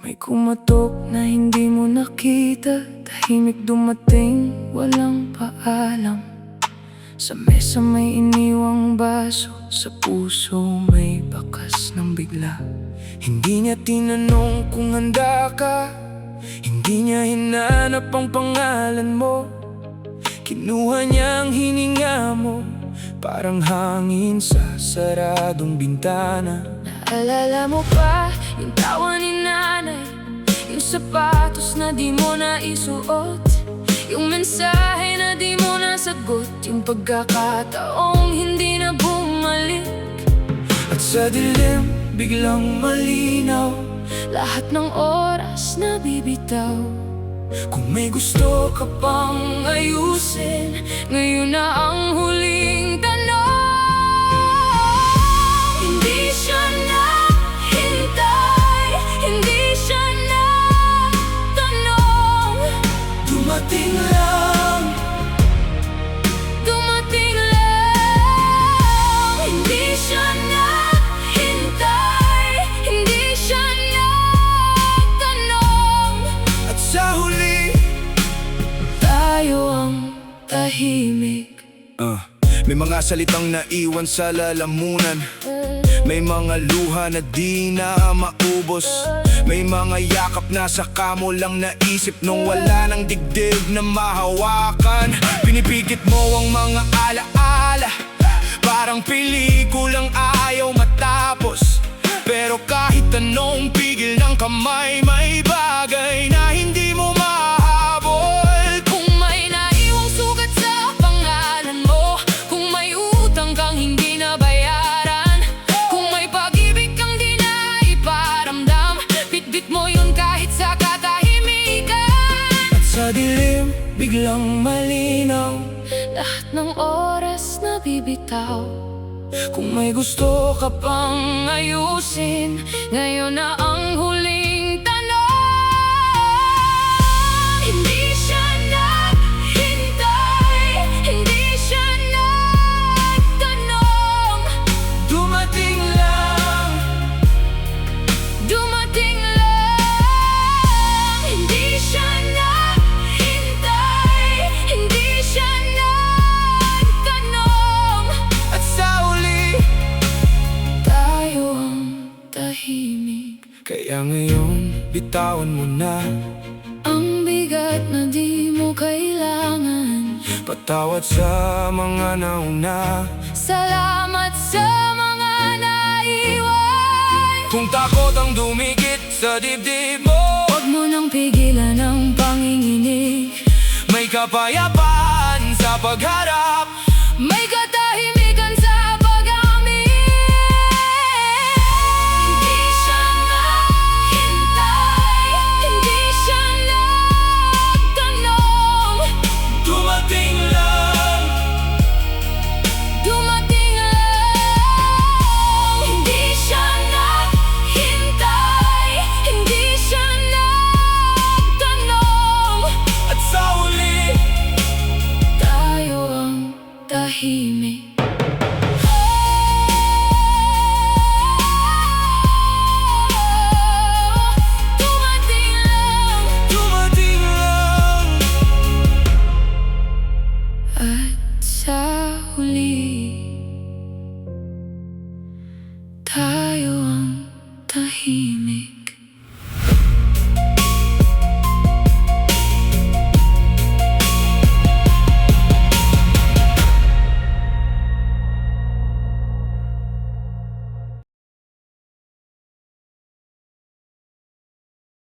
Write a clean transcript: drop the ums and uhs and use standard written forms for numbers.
May kumatok na hindi mo nakita, tahimik dumating, walang paalam. Sa mesa may iniwang baso, sa puso may bakas ng bigla. Hindi niya tinanong kung handa ka, hindi niya hinanap ang pangalan mo. Kinuha niya ang hininga mo, parang hangin sa saradong bintana. Naalala mo pa yung tawa ni nanay, yung sapatos na di mo naisuot, yung mensahe na di mo nasagot, yung pagkakataong hindi na bumalik. At sa dilim biglang malinaw, lahat ng oras na bibitaw. Kung may gusto ka pang ayusin, ngayon na ang huling tanong. Hindi siya naghintay, hindi siya nagtanong. Dumating lang, dumating lang. Hindi siya naghintay, hindi siya nagtanong. At sa huli, tayo ang tahimik. May mga salitang naiwan sa lalamunan, may mga luha na di na maubos, may mga yakap na saka mo lang naisip nung wala ng digdig na mahawakan. Pinipigit mo ang mga alaala, parang pelikulang ayaw matapos. Pero kahit anong pigil ng kamay, may bagay na hindi mo mahabol. Kung may naiwang sugat sa pangalan mo, kung may utang kang hindi nabayaran, kung may pag-ibig kang di na iparamdam, bitbit mo yun kahit sa katahimikan. At sa dilim biglang malinaw, Lahat ng oras na bibitaw. Kung may gusto ka pang ayusin, ngayon na ang huling tanong. Hindi siya naghintay, hindi siya nagtanong. dumating lang. Dumating lang. Hindi siya naghintay, hindi siya nagtanong. At sa huli, Tayo ang tahimik. kaya ngayon bitawan mo na. Ang bigat na di mo kailangan. Patawad sa mga nauna. Salamat sa mga naiwan. Kung takot ang dumikit sa dibdib mo, Huwag mo nang pigilan ang panginginig. may kapayapaan sa pagharap. May